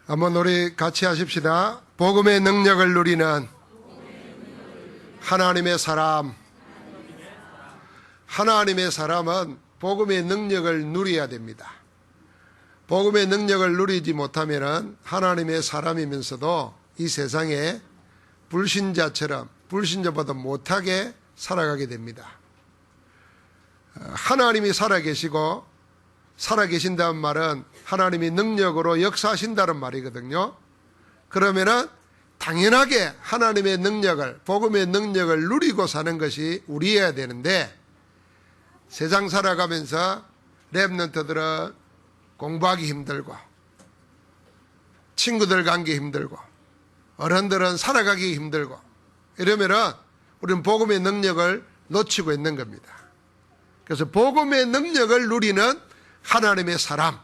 한번 우리 같이 하십시다. 복음의 능력을 누리는 하나님의 사람. 하나님의 사람은 복음의 능력을 누려야 됩니다. 복음의 능력을 누리지 못하면 하나님의 사람이면서도 이 세상에 불신자처럼 불신자보다 못하게 살아가게 됩니다. 하나님이 살아계시고 살아계신다는 말은 하나님이 능력으로 역사하신다는 말이거든요. 그러면은 당연하게 하나님의 능력을, 복음의 능력을 누리고 사는 것이 우리여야 되는데, 세상 살아가면서 랩런트들은 공부하기 힘들고 친구들 관계 힘들고 어른들은 살아가기 힘들고 이러면은 우리는 복음의 능력을 놓치고 있는 겁니다. 그래서 복음의 능력을 누리는 하나님의 사람,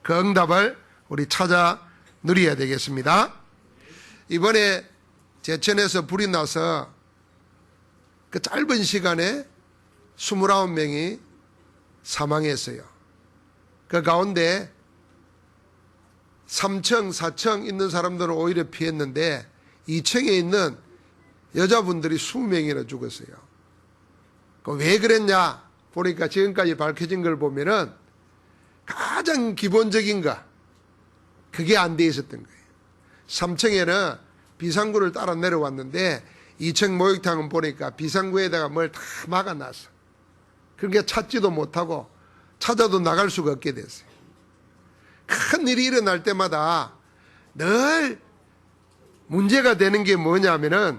그 응답을 우리 찾아 누려야 되겠습니다. 이번에 제천에서 불이 나서 그 짧은 시간에 29명이 사망했어요. 그 가운데 3층, 4층 있는 사람들은 오히려 피했는데 2층에 있는 여자분들이 20명이나 죽었어요. 왜 그랬냐 보니까 지금까지 밝혀진 걸 보면은 가장 기본적인 거, 그게 안 돼 있었던 거예요. 3층에는 비상구를 따라 내려왔는데 2층 목욕탕은 보니까 비상구에다가 뭘 다 막아놨어. 그러니까 찾지도 못하고 찾아도 나갈 수가 없게 됐어요. 큰 일이 일어날 때마다 늘 문제가 되는 게 뭐냐면은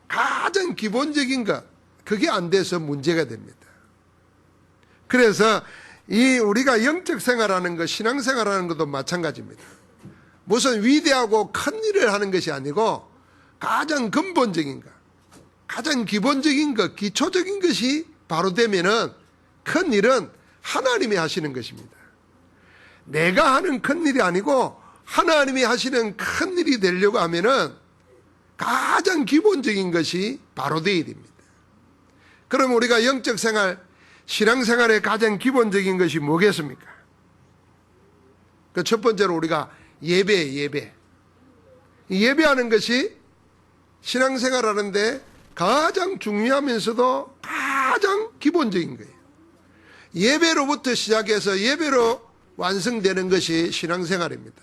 가장 기본적인 것, 그게 안 돼서 문제가 됩니다. 그래서 이 우리가 영적 생활하는 것, 신앙생활하는 것도 마찬가지입니다. 무슨 위대하고 큰 일을 하는 것이 아니고 가장 근본적인 것, 가장 기본적인 것, 기초적인 것이 바로 되면은 큰 일은 하나님이 하시는 것입니다. 내가 하는 큰 일이 아니고 하나님이 하시는 큰 일이 되려고 하면은 가장 기본적인 것이 바로 되어야 됩니다. 그럼 우리가 영적 생활, 신앙생활의 가장 기본적인 것이 뭐겠습니까? 그 첫 번째로 우리가 예배. 예배하는 것이 신앙생활하는데 가장 중요하면서도 가장 기본적인 거예요. 예배로부터 시작해서 예배로 완성되는 것이 신앙생활입니다.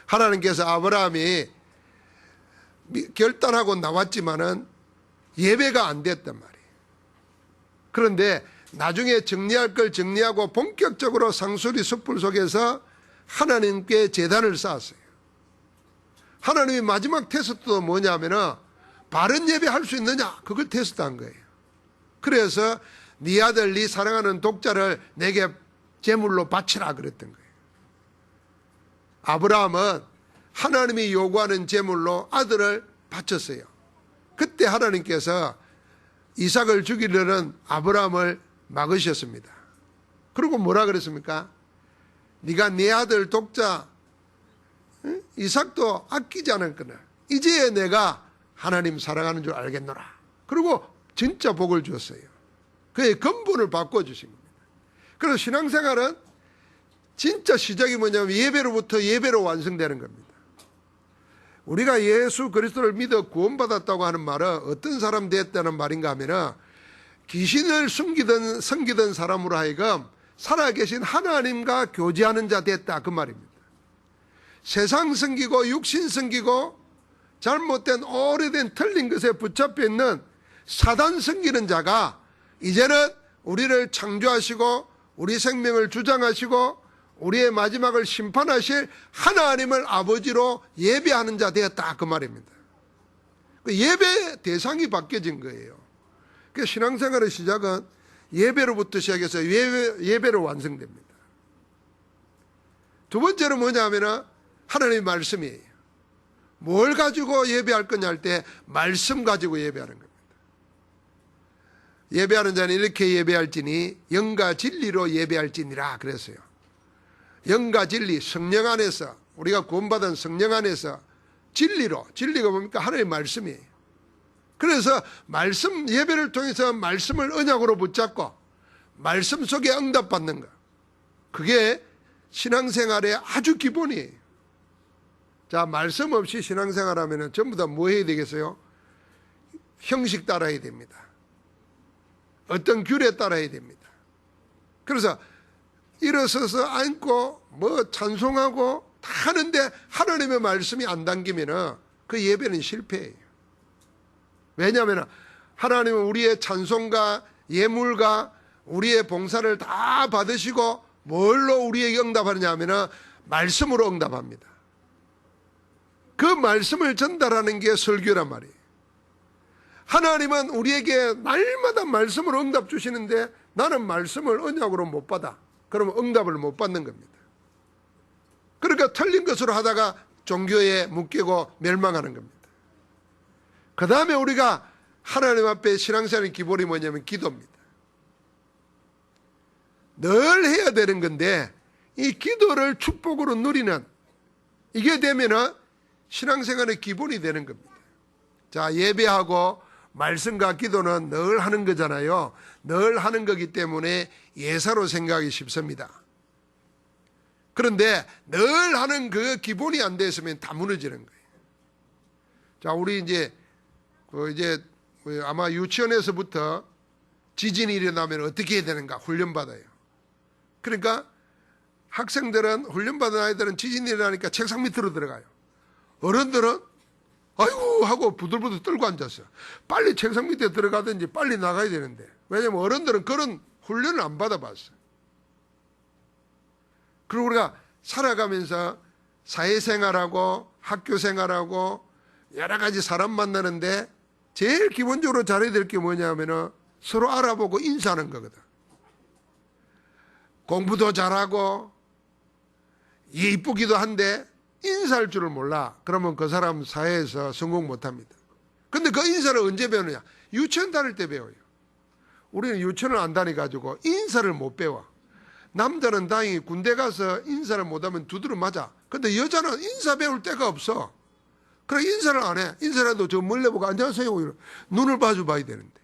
하나님께서 아브라함이 결단하고 나왔지만은 예배가 안 됐단 말이에요. 그런데 나중에 정리할 걸 정리하고 본격적으로 상수리 숯불 속에서 하나님께 제단을 쌓았어요. 하나님의 마지막 테스트도 뭐냐면은 바른 예배 할 수 있느냐, 그걸 테스트한 거예요. 그래서 네 아들, 네 사랑하는 독자를 내게 제물로 바치라 그랬던 거예요. 아브라함은 하나님이 요구하는 제물로 아들을 바쳤어요. 그때 하나님께서 이삭을 죽이려는 아브라함을 막으셨습니다. 그리고 뭐라 그랬습니까? 네가 네 아들 독자 이삭도 아끼지 않았거나 이제 내가 하나님 사랑하는 줄 알겠노라. 그리고 진짜 복을 주었어요. 그의 근본을 바꿔주신 겁니다. 그래서 신앙생활은 진짜 시작이 뭐냐면 예배로부터 예배로 완성되는 겁니다. 우리가 예수 그리스도를 믿어 구원받았다고 하는 말은 어떤 사람 됐다는 말인가 하면은 귀신을 섬기던 사람으로 하여금 살아계신 하나님과 교제하는 자 됐다, 그 말입니다. 세상 섬기고 육신 섬기고 잘못된 오래된 틀린 것에 붙잡혀 있는 사단 섬기는 자가 이제는 우리를 창조하시고 우리 생명을 주장하시고 우리의 마지막을 심판하실 하나님을 아버지로 예배하는 자 되었다, 그 말입니다. 예배 대상이 바뀌어진 거예요. 그래서 신앙생활의 시작은 예배로부터 시작해서 예배로 완성됩니다. 두 번째는 뭐냐면 하나님의 말씀이에요. 뭘 가지고 예배할 거냐 할 때 말씀 가지고 예배하는 겁니다. 예배하는 자는 이렇게 예배할지니 영과 진리로 예배할지니라 그랬어요. 영과 진리, 성령 안에서, 우리가 구원받은 성령 안에서 진리로, 진리가 뭡니까? 하나님의 말씀이에요. 그래서 말씀, 예배를 통해서 말씀을 언약으로 붙잡고 말씀 속에 응답받는 것, 그게 신앙생활의 아주 기본이에요. 자, 말씀 없이 신앙생활하면 전부 다 뭐 해야 되겠어요? 형식 따라야 됩니다. 어떤 규례 따라야 됩니다. 그래서 일어서서 앉고 뭐 찬송하고 다 하는데 하나님의 말씀이 안 담기면 그 예배는 실패예요. 왜냐하면 하나님은 우리의 찬송과 예물과 우리의 봉사를 다 받으시고 뭘로 우리에게 응답하느냐 하면 말씀으로 응답합니다. 그 말씀을 전달하는 게 설교란 말이에요. 하나님은 우리에게 날마다 말씀으로 응답 주시는데 나는 말씀을 언약으로 못 받아. 그러면 응답을 못 받는 겁니다. 그러니까 틀린 것으로 하다가 종교에 묶이고 멸망하는 겁니다. 그 다음에 우리가 하나님 앞에 신앙생활의 기본이 뭐냐면 기도입니다. 늘 해야 되는 건데 이 기도를 축복으로 누리는 이게 되면은 신앙생활의 기본이 되는 겁니다. 자, 예배하고 말씀과 기도는 늘 하는 거잖아요. 늘 하는 거기 때문에 예사로 생각하기 쉽습니다. 그런데 늘 하는 그 기본이 안 됐으면 다 무너지는 거예요. 자, 우리 이제 아마 유치원에서부터 지진이 일어나면 어떻게 해야 되는가 훈련받아요. 그러니까 학생들은 훈련받은 아이들은 지진이 일어나니까 책상 밑으로 들어가요. 어른들은 아이고 하고 부들부들 떨고 앉았어요. 빨리 책상 밑에 들어가든지 빨리 나가야 되는데 왜냐면 어른들은 그런 훈련을 안 받아봤어요. 그리고 우리가 살아가면서 사회생활하고 학교생활하고 여러 가지 사람 만나는데 제일 기본적으로 잘해야 될 게 뭐냐면 서로 알아보고 인사하는 거거든. 공부도 잘하고 이쁘기도 한데 인사할 줄을 몰라. 그러면 그 사람 사회에서 성공 못합니다. 근데 그 인사를 언제 배우느냐? 유치원 다닐 때 배워요. 우리는 유치원을 안 다녀가지고 인사를 못 배워. 남자는 다행히 군대 가서 인사를 못하면 두드려 맞아. 근데 여자는 인사 배울 데가 없어. 그래 인사를 안 해. 인사라도 저 멀리보고 안녕하세요 이러. 눈을 봐줘봐야 되는데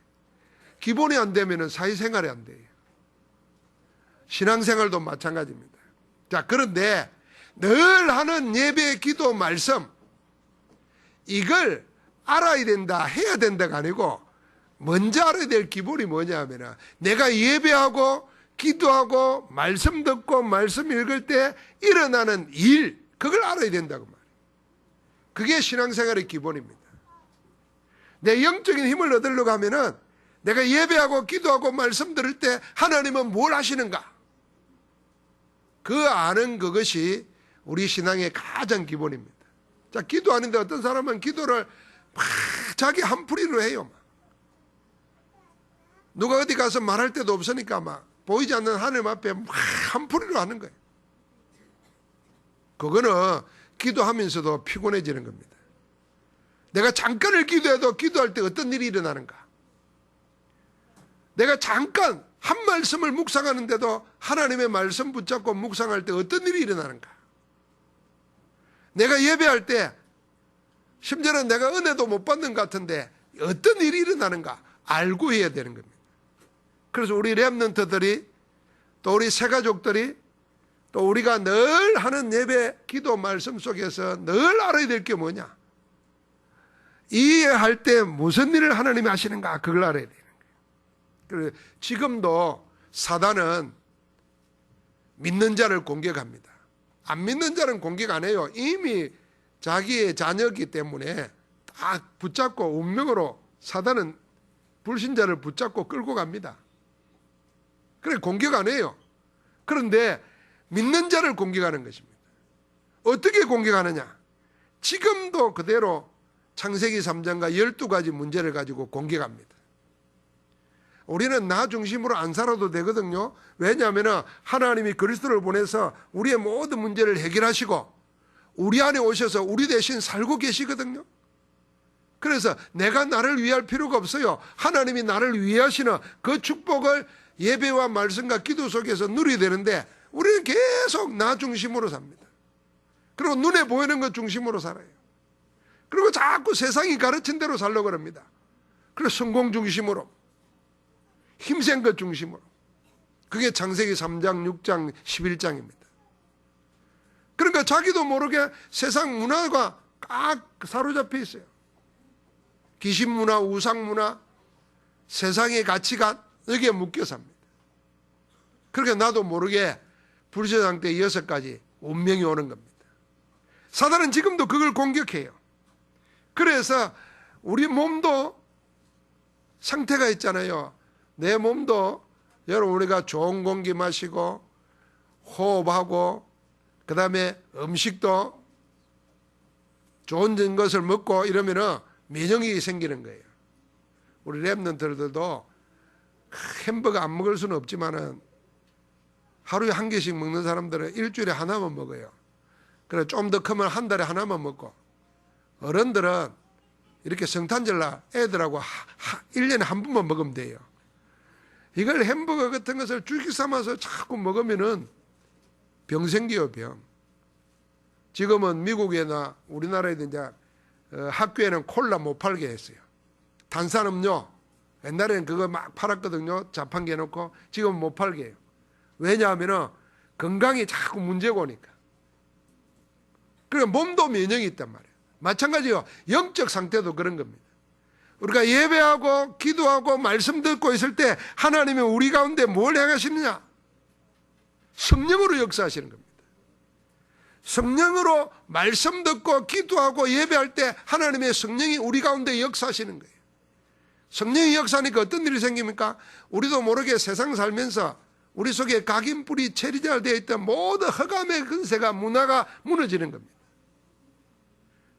기본이 안 되면 사회생활이 안 돼요. 신앙생활도 마찬가지입니다. 자, 그런데 늘 하는 예배, 기도, 말씀 이걸 알아야 된다, 해야 된다가 아니고 먼저 알아야 될 기본이 뭐냐 하면 내가 예배하고 기도하고 말씀 듣고 말씀 읽을 때 일어나는 일 그걸 알아야 된다고 말이에요. 그게 신앙생활의 기본입니다. 내 영적인 힘을 얻으려고 하면은 내가 예배하고 기도하고 말씀 들을 때 하나님은 뭘 하시는가? 그 아는 그것이 우리 신앙의 가장 기본입니다. 자, 기도하는데 어떤 사람은 기도를 막 자기 한풀이로 해요. 막. 누가 어디 가서 말할 데도 없으니까 막 보이지 않는 하나님 앞에 막 한풀이로 하는 거예요. 그거는 기도하면서도 피곤해지는 겁니다. 내가 잠깐을 기도해도 기도할 때 어떤 일이 일어나는가? 내가 잠깐 한 말씀을 묵상하는데도 하나님의 말씀 붙잡고 묵상할 때 어떤 일이 일어나는가? 내가 예배할 때 심지어는 내가 은혜도 못 받는 것 같은데 어떤 일이 일어나는가? 알고 해야 되는 겁니다. 그래서 우리 렘넌트들이 또 우리 새가족들이 또 우리가 늘 하는 예배, 기도, 말씀 속에서 늘 알아야 될 게 뭐냐? 이해할 때 무슨 일을 하나님이 하시는가? 그걸 알아야 되는 거예요. 지금도 사단은 믿는 자를 공격합니다. 안 믿는 자는 공격 안 해요. 이미 자기의 자녀이기 때문에 딱 붙잡고 운명으로 사단은 불신자를 붙잡고 끌고 갑니다. 그래 공격 안 해요. 그런데 믿는 자를 공격하는 것입니다. 어떻게 공격하느냐? 지금도 그대로 창세기 3장과 12가지 문제를 가지고 공격합니다. 우리는 나 중심으로 안 살아도 되거든요. 왜냐하면 하나님이 그리스도를 보내서 우리의 모든 문제를 해결하시고 우리 안에 오셔서 우리 대신 살고 계시거든요. 그래서 내가 나를 위할 필요가 없어요. 하나님이 나를 위하시는 그 축복을 예배와 말씀과 기도 속에서 누려야 되는데 우리는 계속 나 중심으로 삽니다. 그리고 눈에 보이는 것 중심으로 살아요. 그리고 자꾸 세상이 가르친 대로 살려고 합니다. 그리고 성공 중심으로 힘센 것 중심으로. 그게 창세기 3장, 6장, 11장입니다. 그러니까 자기도 모르게 세상 문화가 꽉 사로잡혀 있어요. 귀신 문화, 우상 문화, 세상의 가치관, 여기에 묶여 삽니다. 그러니까 나도 모르게 불신 상태 6가지 운명이 오는 겁니다. 사단은 지금도 그걸 공격해요. 그래서 우리 몸도 상태가 있잖아요. 내 몸도 여러분 우리가 좋은 공기 마시고 호흡하고 그 다음에 음식도 좋은 것을 먹고 이러면은 면역력이 생기는 거예요. 우리 랩런트들도 햄버거 안 먹을 수는 없지만은 하루에 1개씩 먹는 사람들은 일주일에 하나만 먹어요. 그래 좀 더 크면 한 달에 하나만 먹고, 어른들은 이렇게 성탄절날 애들하고 1년에 한 번만 먹으면 돼요. 이걸 햄버거 같은 것을 줄기 삼아서 자꾸 먹으면은 병 생겨요, 병. 지금은 미국이나 우리나라에도 이제 학교에는 콜라 못 팔게 했어요. 탄산음료. 옛날에는 그거 막 팔았거든요. 자판기에 놓고. 지금은 못 팔게 해요. 왜냐하면 건강이 자꾸 문제가 오니까. 그러니까 몸도 면역이 있단 말이에요. 마찬가지로 영적 상태도 그런 겁니다. 우리가 예배하고 기도하고 말씀 듣고 있을 때 하나님이 우리 가운데 뭘 행하시느냐? 성령으로 역사하시는 겁니다. 성령으로 말씀 듣고 기도하고 예배할 때 하나님의 성령이 우리 가운데 역사하시는 거예요. 성령이 역사하니까 어떤 일이 생깁니까? 우리도 모르게 세상 살면서 우리 속에 각인뿌리 체리잘 되어 있던 모든 흑암의 근세가 문화가 무너지는 겁니다.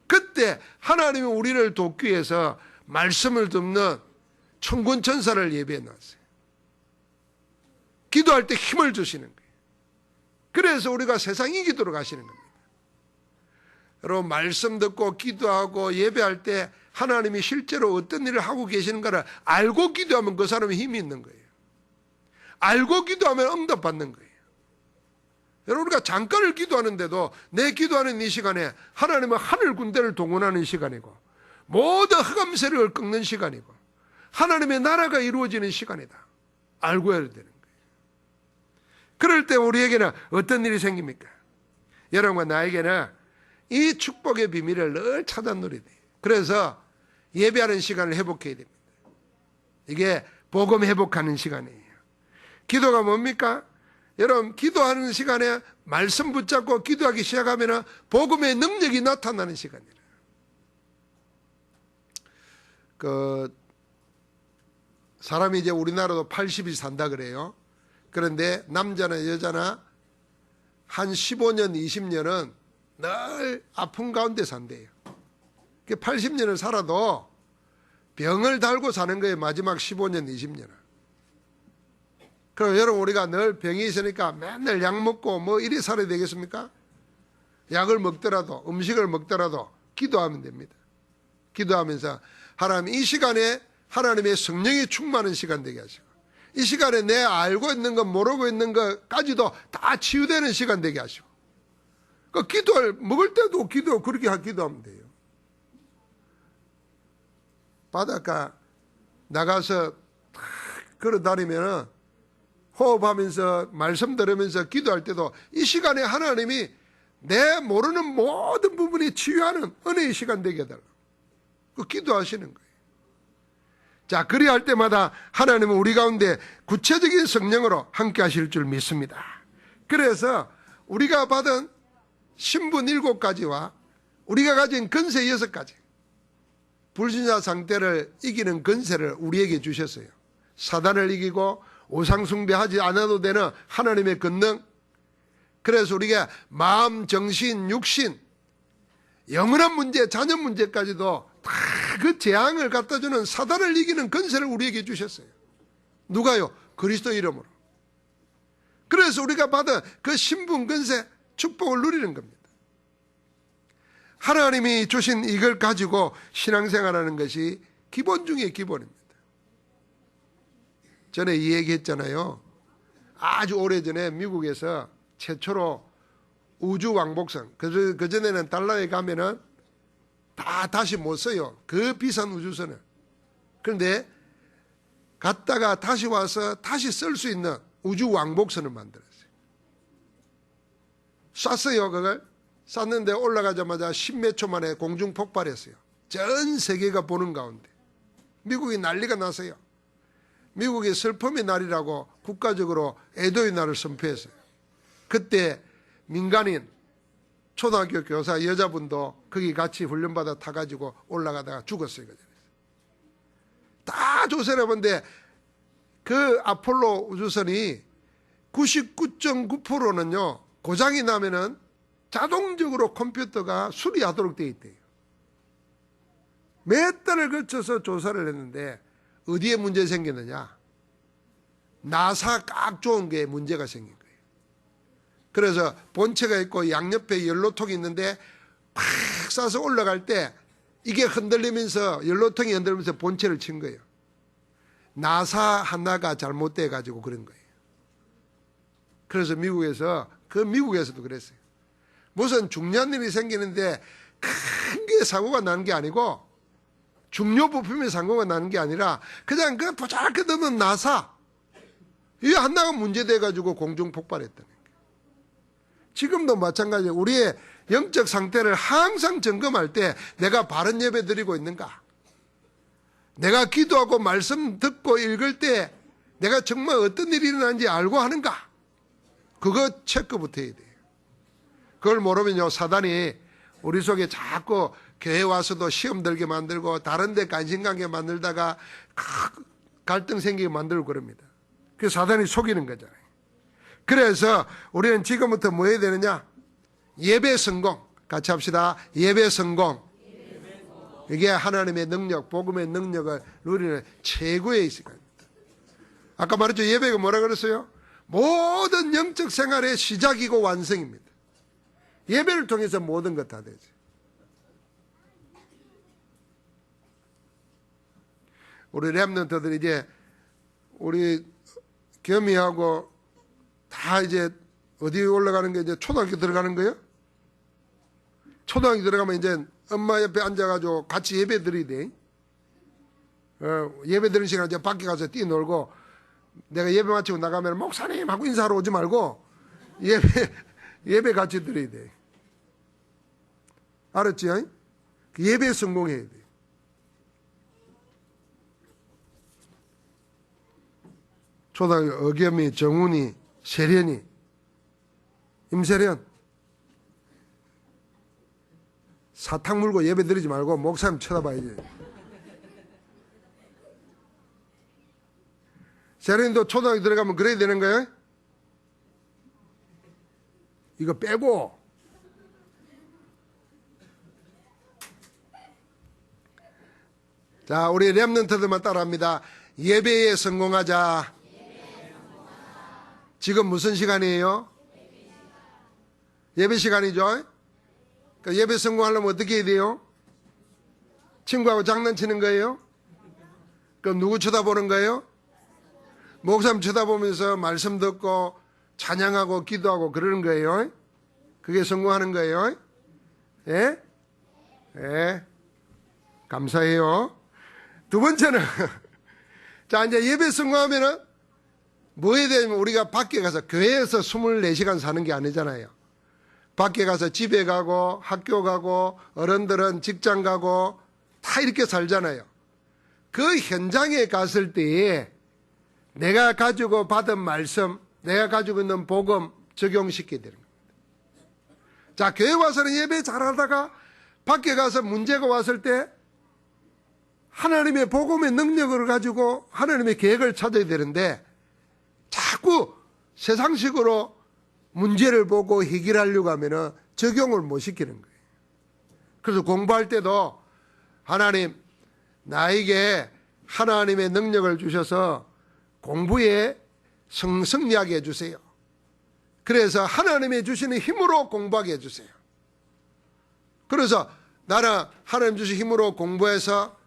그때 하나님이 우리를 돕기 위해서 말씀을 듣는 천군 천사를 예배해 놨어요. 기도할 때 힘을 주시는 거예요. 그래서 우리가 세상 이기도록 하시는 겁니다. 여러분 말씀 듣고 기도하고 예배할 때 하나님이 실제로 어떤 일을 하고 계시는가를 알고 기도하면 그 사람이 힘이 있는 거예요. 알고 기도하면 응답받는 거예요. 여러분 우리가 잠깐을 기도하는데도 내 기도하는 이 시간에 하나님은 하늘 군대를 동원하는 시간이고 모든 흑암 세력을 꺾는 시간이고 하나님의 나라가 이루어지는 시간이다. 알고 해야 되는 거예요. 그럴 때 우리에게는 어떤 일이 생깁니까? 여러분과 나에게는 이 축복의 비밀을 늘 찾아 누려야 돼요. 그래서 예배하는 시간을 회복해야 됩니다. 이게 복음 회복하는 시간이에요. 기도가 뭡니까? 여러분 기도하는 시간에 말씀 붙잡고 기도하기 시작하면 복음의 능력이 나타나는 시간이에요. 사람이 이제 우리나라도 80이 산다 그래요. 그런데 남자나 여자나 한 15년, 20년은 늘 아픈 가운데 산대요. 80년을 살아도 병을 달고 사는 거예요. 마지막 15년, 20년은. 그럼 여러분 우리가 늘 병이 있으니까 맨날 약 먹고 뭐 이리 살아야 되겠습니까? 약을 먹더라도 음식을 먹더라도 기도하면 됩니다. 기도하면서 하나님 이 시간에 하나님의 성령이 충만한 시간 되게 하시고 이 시간에 내 알고 있는 것 모르고 있는 것까지도 다 치유되는 시간 되게 하시고 그 기도를 먹을 때도 그렇게 기도하면 돼요. 바닷가 나가서 걸어다니면 호흡하면서 말씀 들으면서 기도할 때도 이 시간에 하나님이 내 모르는 모든 부분이 치유하는 은혜의 시간 되게 해달라고 그 기도하시는 거예요. 자, 그리할 때마다 하나님은 우리 가운데 구체적인 성령으로 함께 하실 줄 믿습니다. 그래서 우리가 받은 신분 7가지와 우리가 가진 건세 6가지 불신자 상태를 이기는 건세를 우리에게 주셨어요. 사단을 이기고 우상 숭배하지 않아도 되는 하나님의 권능. 그래서 우리가 마음, 정신, 육신, 영원한 문제, 자녀 문제까지도 다 그 재앙을 갖다주는 사단을 이기는 권세를 우리에게 주셨어요. 누가요? 그리스도 이름으로. 그래서 우리가 받은 그 신분, 권세, 축복을 누리는 겁니다. 하나님이 주신 이걸 가지고 신앙생활하는 것이 기본 중에 기본입니다. 전에 이 얘기했잖아요. 아주 오래전에 미국에서 최초로 우주왕복선, 그전에는 달러에 가면은 다시 못 써요. 그 비싼 우주선을. 그런데 갔다가 다시 와서 다시 쓸 수 있는 우주왕복선을 만들었어요. 쐈어요. 그걸 쐈는데 올라가자마자 10몇 초 만에 공중 폭발했어요. 전 세계가 보는 가운데 미국이 난리가 났어요. 미국이 슬픔의 날이라고 국가적으로 애도의 날을 선포했어요. 그때 민간인 초등학교 교사 여자분도 거기 같이 훈련받아 타가지고 올라가다가 죽었어요. 다 조사해본데 그 아폴로 우주선이 99.9%는요 고장이 나면은 자동적으로 컴퓨터가 수리하도록 되어 있대요. 몇 달을 거쳐서 조사를 했는데 어디에 문제 생겼느냐? 나사 깍 좋은 게 문제가 생긴 거예요. 그래서 본체가 있고 양옆에 연료통이 있는데 팍 쏴서 올라갈 때 이게 흔들리면서 연료통이 흔들리면서 본체를 친 거예요. 나사 하나가 잘못돼 가지고 그런 거예요. 그래서 미국에서도 그랬어요. 무슨 중요한 일이 생기는데 큰 게 사고가 나는 게 아니고 중요 부품의 사고가 나는 게 아니라 그냥 그 보잘것없는 나사 이 하나가 문제돼 가지고 공중 폭발했다는 거예요. 지금도 마찬가지예요. 우리의 영적 상태를 항상 점검할 때 내가 바른 예배 드리고 있는가? 내가 기도하고 말씀 듣고 읽을 때 내가 정말 어떤 일이 일어나는지 알고 하는가? 그거 체크부터 해야 돼요. 그걸 모르면요 사단이 우리 속에 자꾸 교회 와서도 시험 들게 만들고 다른 데 관심 갖게 만들다가 갈등 생기게 만들고 그럽니다. 그래서 사단이 속이는 거잖아요. 그래서 우리는 지금부터 뭐 해야 되느냐? 예배 성공. 같이 합시다. 예배 성공. 이게 하나님의 능력, 복음의 능력을 누리는 최고의 시간입니다. 아까 말했죠. 예배가 뭐라 그랬어요? 모든 영적 생활의 시작이고 완성입니다. 예배를 통해서 모든 것 다 되죠. 우리 렘넌트들이 이제 우리 겸이하고 다 이제 어디 올라가는 게 이제 초등학교 들어가는 거예요? 초등학교 들어가면 이제 엄마 옆에 앉아가지고 같이 예배 드려야 돼. 예배 드리는 시간에 이제 밖에 가서 뛰놀고 내가 예배 마치고 나가면 목사님 하고 인사하러 오지 말고 예배 같이 드려야 돼. 알았지? 예배 성공해야 돼. 초등학교 어겸이, 정훈이, 세련이, 임세련 사탕 물고 예배 드리지 말고 목사님 쳐다봐야지. 세련이도 초등학교 들어가면 그래야 되는 거예요? 이거 빼고 자 우리 렘넌트들만 따라합니다. 예배에 성공하자. 지금 무슨 시간이에요? 예배 시간이죠. 그러니까 예배 성공하려면 어떻게 해야 돼요? 친구하고 장난치는 거예요? 그럼 누구 쳐다보는 거예요? 목사님 쳐다보면서 말씀 듣고 찬양하고 기도하고 그러는 거예요. 그게 성공하는 거예요. 예? 예. 감사해요. 두 번째는 자 이제 예배 성공하면은 뭐 해야 되냐면 우리가 밖에 가서 교회에서 24시간 사는 게 아니잖아요. 밖에 가서 집에 가고 학교 가고 어른들은 직장 가고 다 이렇게 살잖아요. 그 현장에 갔을 때에 내가 가지고 받은 말씀, 내가 가지고 있는 복음 적용시켜야 되는 겁니다. 자, 교회 와서는 예배 잘하다가 밖에 가서 문제가 왔을 때 하나님의 복음의 능력을 가지고 하나님의 계획을 찾아야 되는데 자꾸 세상식으로 문제를 보고 해결하려고 하면은 적용을 못 시키는 거예요. 그래서 공부할 때도 하나님 나에게 하나님의 능력을 주셔서 공부에 승리하게 해주세요. 그래서 하나님이 주시는 힘으로 공부하게 해주세요. 그래서 나는 하나님 주신 힘으로 공부해서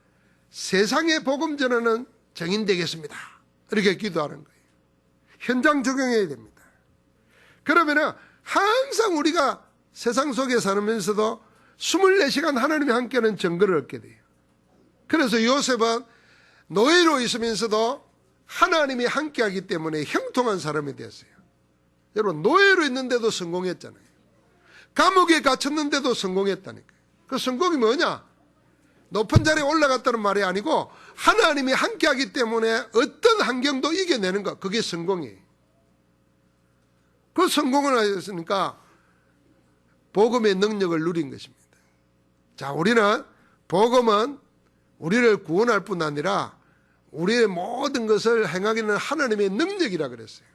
세상의 복음 전하는 증인 되겠습니다. 이렇게 기도하는 거예요. 현장 적용해야 됩니다. 그러면은 항상 우리가 세상 속에 살면서도 24시간 하나님이 함께하는 증거를 얻게 돼요. 그래서 요셉은 노예로 있으면서도 하나님이 함께하기 때문에 형통한 사람이 되었어요. 여러분 노예로 있는데도 성공했잖아요. 감옥에 갇혔는데도 성공했다니까. 그 성공이 뭐냐? 높은 자리에 올라갔다는 말이 아니고 하나님이 함께하기 때문에 어떤 환경도 이겨내는 것, 그게 성공이에요. 그 성공을 하셨으니까 복음의 능력을 누린 것입니다. 자, 우리는 복음은 우리를 구원할 뿐 아니라 우리의 모든 것을 행하기는 하나님의 능력이라 그랬어요.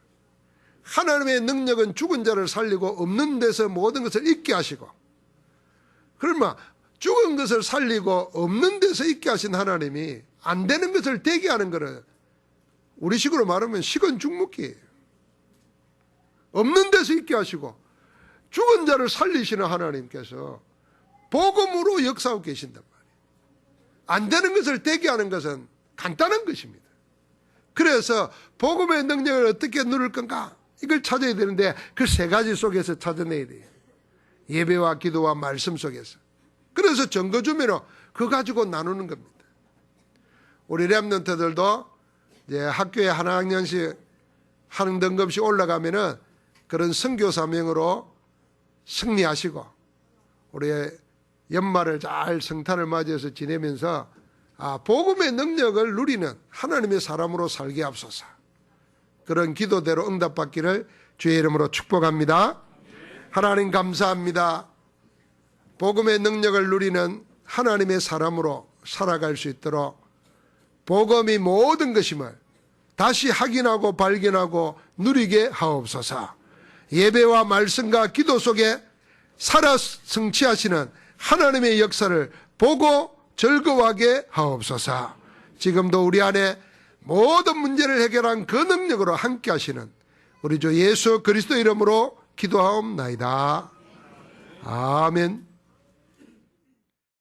하나님의 능력은 죽은 자를 살리고 없는 데서 모든 것을 있게 하시고, 그러면 죽은 것을 살리고 없는 데서 있게 하신 하나님이 안 되는 것을 되게 하는 거를 우리 식으로 말하면 식은 죽먹기예요. 없는 데서 있게 하시고 죽은 자를 살리시는 하나님께서 복음으로 역사하고 계신단 말이에요. 안 되는 것을 되게 하는 것은 간단한 것입니다. 그래서 복음의 능력을 어떻게 누릴 건가? 이걸 찾아야 되는데 그 세 가지 속에서 찾아내야 돼요. 예배와 기도와 말씀 속에서. 그래서 증거 주면 그거 가지고 나누는 겁니다. 우리 랩런트들도 이제 학교에 한 학년씩 한 등급씩 올라가면은 그런 선교 사명으로 승리하시고 우리 연말을 잘 성탄을 맞이해서 지내면서 복음의 능력을 누리는 하나님의 사람으로 살게 하옵소서. 그런 기도대로 응답받기를 주의 이름으로 축복합니다. 하나님 감사합니다. 복음의 능력을 누리는 하나님의 사람으로 살아갈 수 있도록 복음이 모든 것임을 다시 확인하고 발견하고 누리게 하옵소서. 예배와 말씀과 기도 속에 살아 성취하시는 하나님의 역사를 보고 즐거워하게 하옵소서. 지금도 우리 안에 모든 문제를 해결한 그 능력으로 함께 하시는 우리 주 예수 그리스도 이름으로 기도하옵나이다. 아멘.